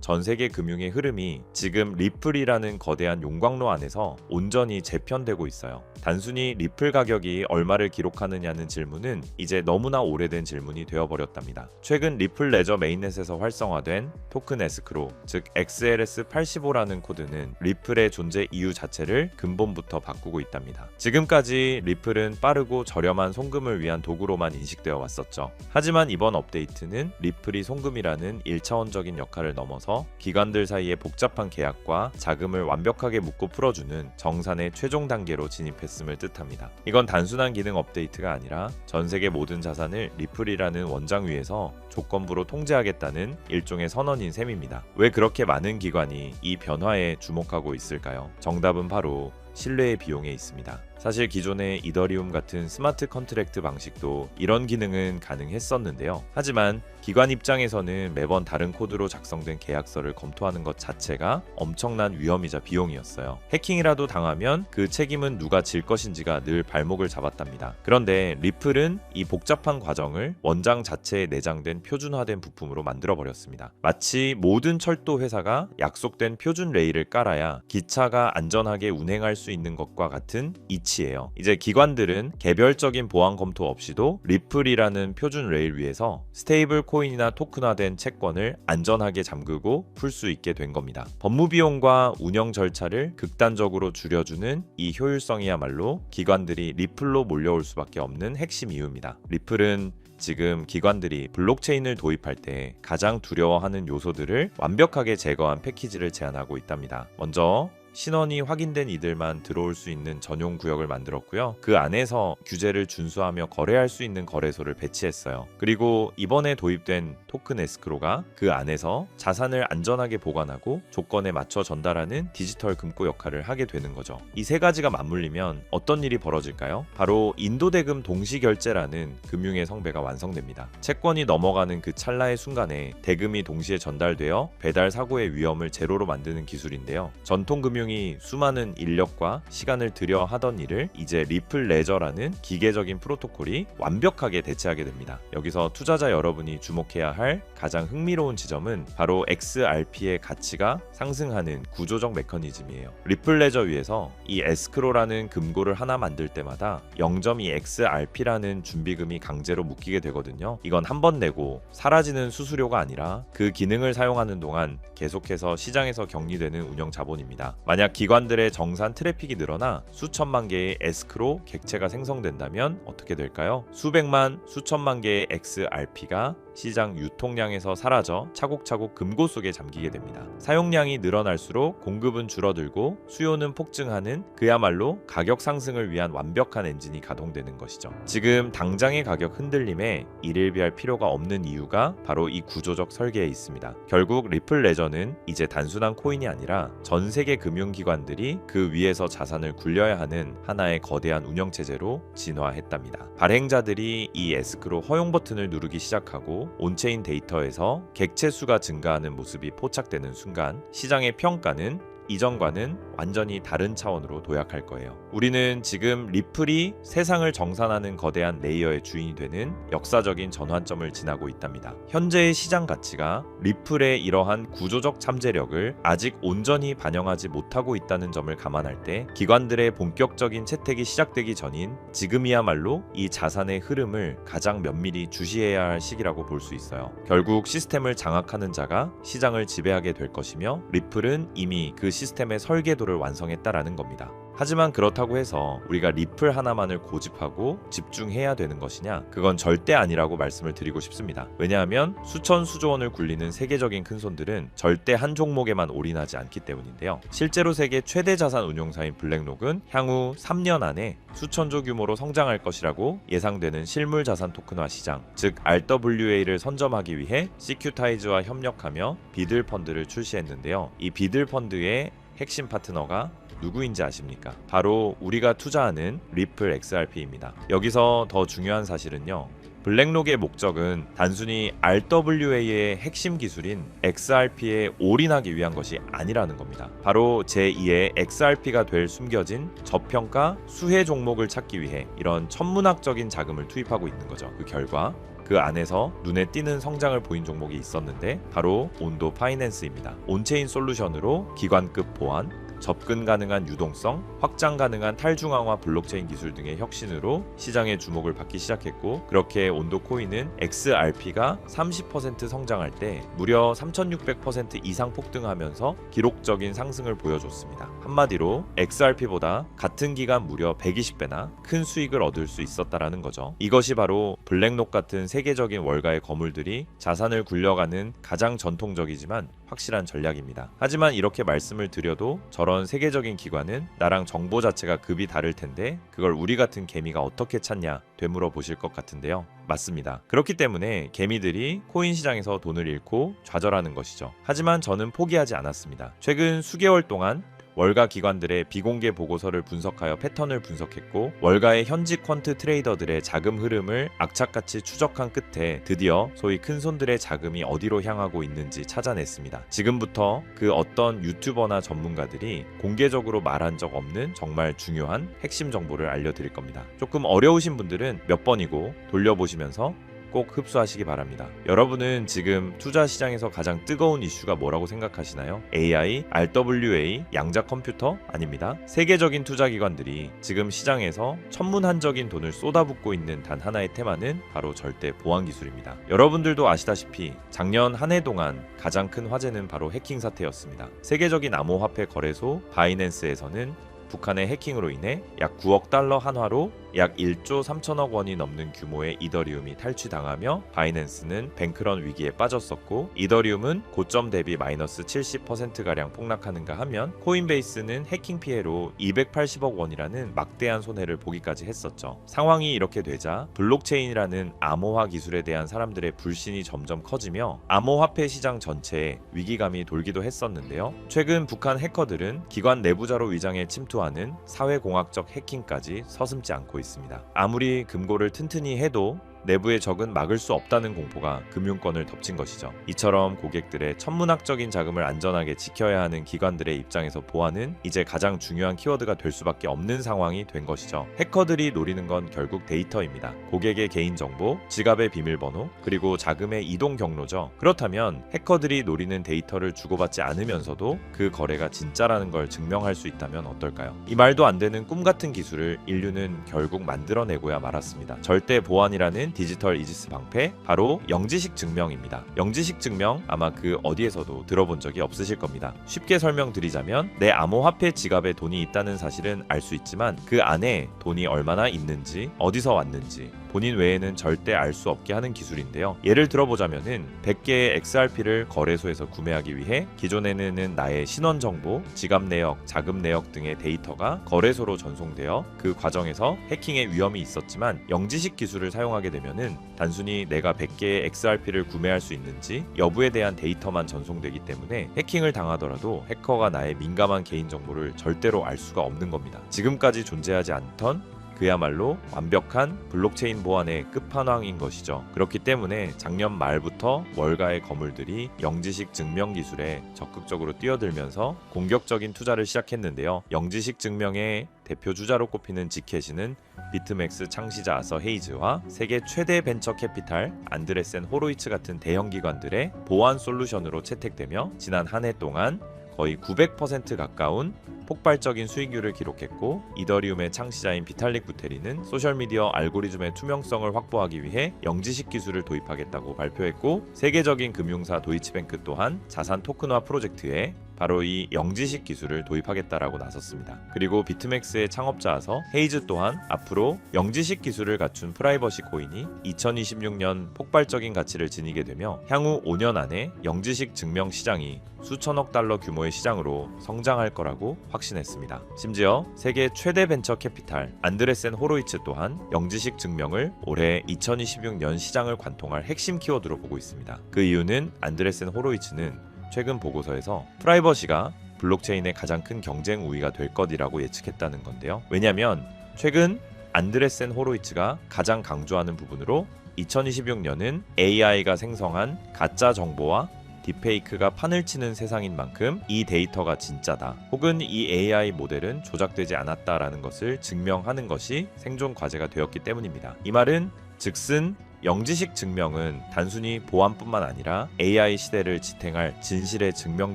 전 세계 금융의 흐름이 지금 리플이라는 거대한 용광로 안에서 온전히 재편되고 있어요. 단순히 리플 가격이 얼마를 기록하느냐는 질문은 이제 너무나 오래된 질문이 되어버렸답니다. 최근 리플 레저 메인넷에서 활성화된 토큰 에스크로, 즉 XLS85라는 코드는 리플의 존재 이유 자체를 근본부터 바꾸고 있답니다. 지금까지 리플은 빠르고 저렴한 송금을 위한 도구로만 인식되어 왔었죠. 하지만 이번 업데이트는 리플이 송금이라는 1차원적인 역할을 넘어서 기관들 사이의 복잡한 계약과 자금을 완벽하게 묶고 풀어주는 정산의 최종 단계로 진입했음을 뜻합니다. 이건 단순한 기능 업데이트가 아니라 전 세계 모든 자산을 리플이라는 원장 위에서 조건부로 통제하겠다는 일종의 선언인 셈입니다. 왜 그렇게 많은 기관이 이 변화에 주목하고 있을까요? 정답은 바로 신뢰의 비용에 있습니다. 사실 기존의 이더리움 같은 스마트 컨트랙트 방식도 이런 기능은 가능했었는데요. 하지만 기관 입장에서는 매번 다른 코드로 작성된 계약서를 검토하는 것 자체가 엄청난 위험이자 비용이었어요. 해킹이라도 당하면 그 책임은 누가 질 것인지가 늘 발목을 잡았답니다. 그런데 리플은 이 복잡한 과정을 원장 자체에 내장된 표준화된 부품으로 만들어버렸습니다. 마치 모든 철도 회사가 약속된 표준 레일을 깔아야 기차가 안전하게 운행할 수 있는 것과 같은 이치예요. 이제 기관들은 개별적인 보안 검토 없이도 리플이라는 표준 레일 위에서 스테이블 코인이나 토큰화된 채권을 안전하게 잠그고 풀 수 있게 된 겁니다. 법무 비용과 운영 절차를 극단적으로 줄여주는 이 효율성이야말로 기관들이 리플로 몰려올 수밖에 없는 핵심 이유입니다. 리플은 지금 기관들이 블록체인을 도입할 때 가장 두려워하는 요소들을 완벽하게 제거한 패키지를 제안하고 있답니다. 먼저 신원이 확인된 이들만 들어올 수 있는 전용 구역을 만들었고요. 그 안에서 규제를 준수하며 거래할 수 있는 거래소를 배치했어요. 그리고 이번에 도입된 토큰 에스크로가 그 안에서 자산을 안전하게 보관하고 조건에 맞춰 전달하는 디지털 금고 역할을 하게 되는 거죠. 이 세 가지가 맞물리면 어떤 일이 벌어질까요? 바로 인도대금 동시결제라는 금융의 성배가 완성됩니다. 채권이 넘어가는 그 찰나의 순간에 대금이 동시에 전달되어 배달 사고의 위험을 제로로 만드는 기술인데요. 전통 금융 이 수많은 인력과 시간을 들여 하던 일을 이제 리플 레저라는 기계적인 프로토콜이 완벽하게 대체하게 됩니다. 여기서 투자자 여러분이 주목해야 할 가장 흥미로운 지점은 바로 XRP의 가치가 상승하는 구조적 메커니즘이에요. 리플 레저 위에서 이 에스크로라는 금고를 하나 만들 때마다 0.2 XRP라는 준비금이 강제로 묶이게 되거든요. 이건 한 번 내고 사라지는 수수료가 아니라 그 기능을 사용하는 동안 계속해서 시장에서 격리되는 운영 자본입니다. 만약 기관들의 정산 트래픽이 늘어나 수천만 개의 에스크로 객체가 생성된다면 어떻게 될까요? 수백만, 수천만 개의 XRP가 시장 유통량에서 사라져 차곡차곡 금고 속에 잠기게 됩니다. 사용량이 늘어날수록 공급은 줄어들고 수요는 폭증하는 그야말로 가격 상승을 위한 완벽한 엔진이 가동되는 것이죠. 지금 당장의 가격 흔들림에 일일비할 필요가 없는 이유가 바로 이 구조적 설계에 있습니다. 결국 리플 레저는 이제 단순한 코인이 아니라 전 세계 금융기관들이 그 위에서 자산을 굴려야 하는 하나의 거대한 운영체제로 진화했답니다. 발행자들이 이 에스크로 허용 버튼을 누르기 시작하고 온체인 데이터에서 객체 수가 증가하는 모습이 포착되는 순간 시장의 평가는 이전과는 완전히 다른 차원으로 도약할 거예요. 우리는 지금 리플이 세상을 정산하는 거대한 레이어의 주인이 되는 역사적인 전환점을 지나고 있답니다. 현재의 시장 가치가 리플의 이러한 구조적 잠재력을 아직 온전히 반영하지 못하고 있다는 점을 감안할 때 기관들의 본격적인 채택이 시작되기 전인 지금이야말로 이 자산의 흐름을 가장 면밀히 주시해야 할 시기라고 볼 수 있어요. 결국 시스템을 장악하는 자가 시장을 지배하게 될 것이며 리플은 이미 그 시스템의 설계도를 완성했다라는 겁니다. 하지만 그렇다고 해서 우리가 리플 하나만을 고집하고 집중해야 되는 것이냐? 그건 절대 아니라고 말씀을 드리고 싶습니다. 왜냐하면 수천 수조 원을 굴리는 세계적인 큰손들은 절대 한 종목에만 올인하지 않기 때문인데요. 실제로 세계 최대 자산 운용사인 블랙록은 향후 3년 안에 수천조 규모로 성장할 것이라고 예상되는 실물 자산 토큰화 시장, 즉 RWA를 선점하기 위해 시큐타이즈와 협력하며 비들 펀드를 출시했는데요. 이 비들 펀드의 핵심 파트너가 누구인지 아십니까? 바로 우리가 투자하는 리플 XRP입니다. 여기서 더 중요한 사실은요. 블랙록의 목적은 단순히 RWA의 핵심 기술인 XRP에 올인하기 위한 것이 아니라는 겁니다. 바로 제2의 XRP가 될 숨겨진 저평가 수혜 종목을 찾기 위해 이런 천문학적인 자금을 투입하고 있는 거죠. 그 결과 그 안에서 눈에 띄는 성장을 보인 종목이 있었는데 바로 온도 파이낸스입니다. 온체인 솔루션으로 기관급 보안, 접근 가능한 유동성, 확장 가능한 탈중앙화 블록체인 기술 등의 혁신으로 시장의 주목을 받기 시작했고, 그렇게 온도 코인은 XRP가 30% 성장할 때 무려 3600% 이상 폭등하면서 기록적인 상승을 보여줬습니다. 한마디로 XRP보다 같은 기간 무려 120배나 큰 수익을 얻을 수 있었다라는 거죠. 이것이 바로 블랙록 같은 세계적인 월가의 거물들이 자산을 굴려가는 가장 전통적이지만 확실한 전략입니다. 하지만 이렇게 말씀을 드려도 저런 세계적인 기관은 나랑 정보 자체가 급이 다를 텐데 그걸 우리 같은 개미가 어떻게 찾냐 되물어 보실 것 같은데요. 맞습니다. 그렇기 때문에 개미들이 코인 시장에서 돈을 잃고 좌절하는 것이죠. 하지만 저는 포기하지 않았습니다. 최근 수개월 동안 월가 기관들의 비공개 보고서를 분석하여 패턴을 분석했고, 월가의 현직 퀀트 트레이더들의 자금 흐름을 악착같이 추적한 끝에 드디어 소위 큰손들의 자금이 어디로 향하고 있는지 찾아냈습니다. 지금부터 그 어떤 유튜버나 전문가들이 공개적으로 말한 적 없는 정말 중요한 핵심 정보를 알려드릴 겁니다. 조금 어려우신 분들은 몇 번이고 돌려보시면서 꼭 흡수하시기 바랍니다. 여러분은 지금 투자 시장에서 가장 뜨거운 이슈가 뭐라고 생각하시나요? AI, RWA, 양자 컴퓨터? 아닙니다. 세계적인 투자 기관들이 지금 시장에서 천문한적인 돈을 쏟아붓고 있는 단 하나의 테마는 바로 절대 보안 기술입니다. 여러분들도 아시다시피 작년 한 해 동안 가장 큰 화제는 바로 해킹 사태였습니다. 세계적인 암호화폐 거래소 바이낸스에서는 북한의 해킹으로 인해 약 9억 달러 한화로 약 1조 3천억 원이 넘는 규모의 이더리움이 탈취당하며 바이낸스는 뱅크런 위기에 빠졌었고, 이더리움은 고점 대비 마이너스 70%가량 폭락하는가 하면 코인베이스는 해킹 피해로 280억 원이라는 막대한 손해를 보기까지 했었죠. 상황이 이렇게 되자 블록체인이라는 암호화 기술에 대한 사람들의 불신이 점점 커지며 암호화폐 시장 전체에 위기감이 돌기도 했었는데요. 최근 북한 해커들은 기관 내부자로 위장해 침투하는 사회공학적 해킹까지 서슴지 않고 있습니다. 아무리 금고를 튼튼히 해도 내부의 적은 막을 수 없다는 공포가 금융권을 덮친 것이죠. 이처럼 고객들의 천문학적인 자금을 안전하게 지켜야 하는 기관들의 입장에서 보안은 이제 가장 중요한 키워드가 될 수밖에 없는 상황이 된 것이죠. 해커들이 노리는 건 결국 데이터입니다. 고객의 개인정보, 지갑의 비밀번호, 그리고 자금의 이동 경로죠. 그렇다면 해커들이 노리는 데이터를 주고받지 않으면서도 그 거래가 진짜라는 걸 증명할 수 있다면 어떨까요? 이 말도 안 되는 꿈 같은 기술을 인류는 결국 만들어내고야 말았습니다. 절대 보안이라는 디지털 이지스 방패, 바로 영지식 증명입니다. 영지식 증명 아마 그 어디에서도 들어본 적이 없으실 겁니다. 쉽게 설명드리자면 내 암호화폐 지갑에 돈이 있다는 사실은 알 수 있지만 그 안에 돈이 얼마나 있는지, 어디서 왔는지 본인 외에는 절대 알 수 없게 하는 기술인데요. 예를 들어보자면은 100개의 XRP를 거래소에서 구매하기 위해 기존에는 나의 신원 정보, 지갑 내역, 자금 내역 등의 데이터가 거래소로 전송되어 그 과정에서 해킹의 위험이 있었지만, 영지식 기술을 사용하게 되면은 단순히 내가 100개의 XRP를 구매할 수 있는지 여부에 대한 데이터만 전송되기 때문에 해킹을 당하더라도 해커가 나의 민감한 개인정보를 절대로 알 수가 없는 겁니다. 지금까지 존재하지 않던 그야말로 완벽한 블록체인 보안의 끝판왕인 것이죠. 그렇기 때문에 작년 말부터 월가의 거물들이 영지식 증명 기술에 적극적으로 뛰어들면서 공격적인 투자를 시작했는데요. 영지식 증명의 대표 주자로 꼽히는 지켓이는 비트맥스 창시자 아서 헤이즈와 세계 최대 벤처 캐피탈 안드레센 호로이츠 같은 대형 기관들의 보안 솔루션으로 채택되며 지난 한 해 동안 거의 900% 가까운 폭발적인 수익률을 기록했고, 이더리움의 창시자인 비탈릭 부테리는 소셜미디어 알고리즘의 투명성을 확보하기 위해 영지식 기술을 도입하겠다고 발표했고, 세계적인 금융사 도이치뱅크 또한 자산 토큰화 프로젝트에 바로 이 영지식 기술을 도입하겠다라고 나섰습니다. 그리고 비트맥스의 창업자아서 헤이즈 또한 앞으로 영지식 기술을 갖춘 프라이버시 코인이 2026년 폭발적인 가치를 지니게 되며 향후 5년 안에 영지식 증명 시장이 수천억 달러 규모의 시장으로 성장할 거라고 확신했습니다. 심지어 세계 최대 벤처 캐피탈 안드레센 호로이츠 또한 영지식 증명을 올해 2026년 시장을 관통할 핵심 키워드로 보고 있습니다. 그 이유는 안드레센 호로이츠는 최근 보고서에서 프라이버시가 블록체인의 가장 큰 경쟁 우위가 될 것이라고 예측했다는 건데요. 왜냐하면 최근 안드레센 호로이츠가 가장 강조하는 부분으로 2026년은 AI가 생성한 가짜 정보와 딥페이크가 판을 치는 세상인 만큼 이 데이터가 진짜다, 혹은 이 AI 모델은 조작되지 않았다라는 것을 증명하는 것이 생존 과제가 되었기 때문입니다. 이 말은 즉슨 영지식 증명은 단순히 보안뿐만 아니라 AI 시대를 지탱할 진실의 증명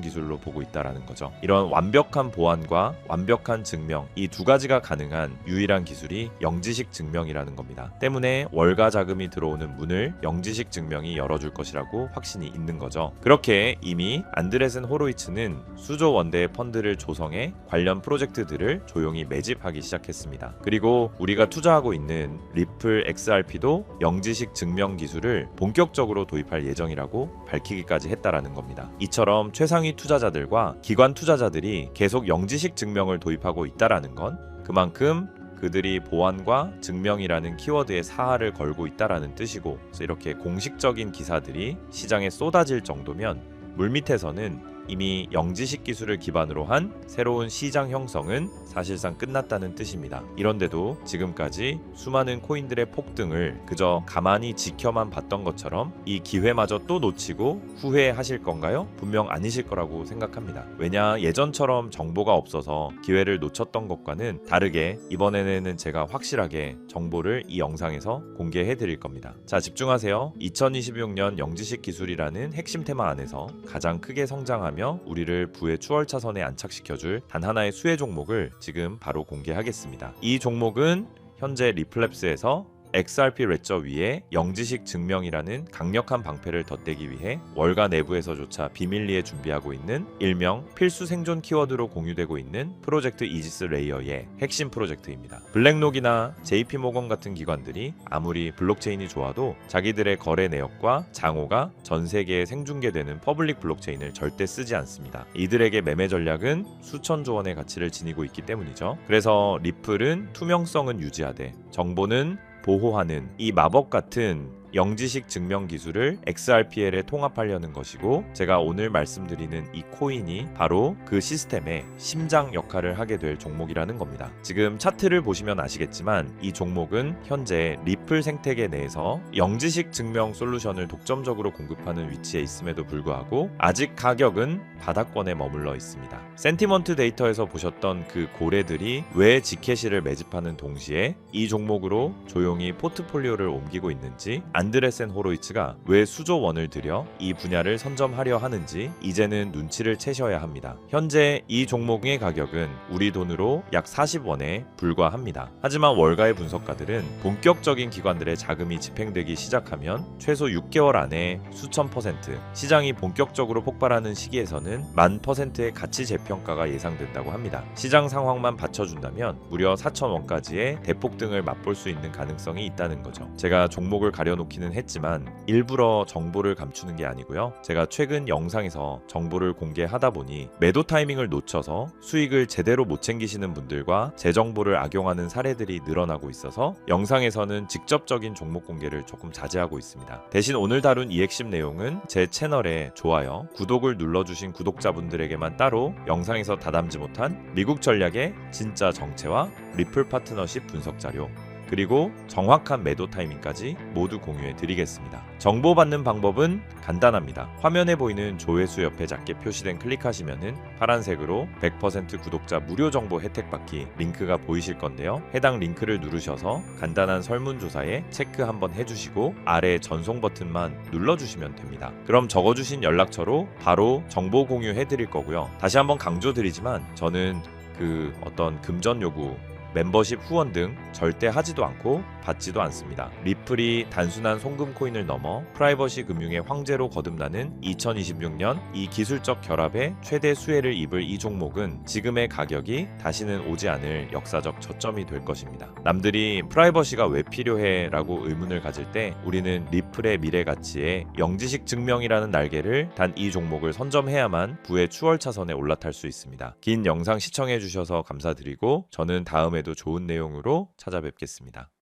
기술로 보고 있다라는 거죠. 이런 완벽한 보안과 완벽한 증명, 이 두 가지가 가능한 유일한 기술이 영지식 증명이라는 겁니다. 때문에 월가 자금이 들어오는 문을 영지식 증명이 열어줄 것이라고 확신이 있는 거죠. 그렇게 이미 안드레센 호로이츠는 수조 원대의 펀드를 조성해 관련 프로젝트들을 조용히 매집하기 시작했습니다. 그리고 우리가 투자하고 있는 리플 XRP도 영지식 증명 기술을 본격적으로 도입할 예정이라고 밝히기까지 했다라는 겁니다. 이처럼 최상위 투자자들과 기관 투자자들이 계속 영지식 증명을 도입하고 있다라는 건 그만큼 그들이 보안과 증명이라는 키워드에 사활을 걸고 있다라는 뜻이고, 그래서 이렇게 공식적인 기사들이 시장에 쏟아질 정도면 물밑에서는 이미 영지식 기술을 기반으로 한 새로운 시장 형성은 사실상 끝났다는 뜻입니다. 이런데도 지금까지 수많은 코인들의 폭등을 그저 가만히 지켜만 봤던 것처럼 이 기회마저 또 놓치고 후회하실 건가요? 분명 아니실 거라고 생각합니다. 왜냐, 예전처럼 정보가 없어서 기회를 놓쳤던 것과는 다르게 이번에는 제가 확실하게 정보를 이 영상에서 공개해 드릴 겁니다. 자, 집중하세요. 2026년 영지식 기술이라는 핵심 테마 안에서 가장 크게 성장하며 우리를 부의 추월차선에 안착시켜줄 단 하나의 수혜 종목을 지금 바로 공개하겠습니다. 이 종목은 현재 리플랩스에서 XRP 레저 위에 영지식 증명이라는 강력한 방패를 덧대기 위해 월가 내부에서조차 비밀리에 준비하고 있는 일명 필수 생존 키워드로 공유되고 있는 프로젝트 이지스 레이어의 핵심 프로젝트입니다. 블랙록이나 JP모건 같은 기관들이 아무리 블록체인이 좋아도 자기들의 거래 내역과 장호가 전 세계에 생중계되는 퍼블릭 블록체인을 절대 쓰지 않습니다. 이들에게 매매 전략은 수천조 원의 가치를 지니고 있기 때문이죠. 그래서 리플은 투명성은 유지하되 정보는 보호하는 이 마법 같은 영지식 증명 기술을 XRPL에 통합하려는 것이고, 제가 오늘 말씀드리는 이 코인이 바로 그 시스템의 심장 역할을 하게 될 종목이라는 겁니다. 지금 차트를 보시면 아시겠지만 이 종목은 현재 리플 생태계 내에서 영지식 증명 솔루션을 독점적으로 공급하는 위치에 있음에도 불구하고 아직 가격은 바닥권에 머물러 있습니다. 센티먼트 데이터에서 보셨던 그 고래들이 왜 지캐시를 매집하는 동시에 이 종목으로 조용히 포트폴리오를 옮기고 있는지, 안드레센 호로이츠가 왜 수조 원을 들여 이 분야를 선점하려 하는지 이제는 눈치를 채셔야 합니다. 현재 이 종목의 가격은 우리 돈으로 약 40원에 불과합니다. 하지만 월가의 분석가들은 본격적인 기관들의 자금이 집행되기 시작하면 최소 6개월 안에 수천 %, 시장이 본격적으로 폭발하는 시기에서는 10,000%의 가치 재평가가 예상된다고 합니다. 시장 상황만 받쳐준다면 무려 4,000원까지의 대폭등을 맛볼 수 있는 가능성이 있다는 거죠. 제가 종목을 가려놓기는 했지만 일부러 정보를 감추는 게 아니고요. 제가 최근 영상에서 정보를 공개하다 보니 매도 타이밍을 놓쳐서 수익을 제대로 못 챙기시는 분들과 제 정보를 악용하는 사례들이 늘어나고 있어서 영상에서는 직접적인 종목 공개를 조금 자제하고 있습니다. 대신 오늘 다룬 이 핵심 내용은 제 채널에 좋아요, 구독을 눌러주신 구독자분들에게만 따로 영상에서 다담지 못한 미국 전략의 진짜 정체와 리플 파트너십 분석 자료, 그리고 정확한 매도 타이밍까지 모두 공유해 드리겠습니다. 정보 받는 방법은 간단합니다. 화면에 보이는 조회수 옆에 작게 표시된 클릭하시면은 파란색으로 100% 구독자 무료 정보 혜택 받기 링크가 보이실 건데요. 해당 링크를 누르셔서 간단한 설문조사에 체크 한번 해주시고 아래 전송 버튼만 눌러주시면 됩니다. 그럼 적어주신 연락처로 바로 정보 공유해 드릴 거고요. 다시 한번 강조드리지만 저는 그 어떤 금전 요구, 멤버십 후원 등 절대 하지도 않고 받지도 않습니다. 리플이 단순한 송금 코인을 넘어 프라이버시 금융의 황제로 거듭나는 2026년 이 기술적 결합에 최대 수혜를 입을 이 종목은 지금의 가격이 다시는 오지 않을 역사적 저점이 될 것입니다. 남들이 프라이버시가 왜 필요해? 라고 의문을 가질 때 우리는 리플의 미래 가치에 영지식 증명이라는 날개를 단 이 종목을 선점해야만 부의 추월차선에 올라탈 수 있습니다. 긴 영상 시청해 주셔서 감사드리고 저는 다음에도 좋은 내용으로 찾아뵙겠습니다.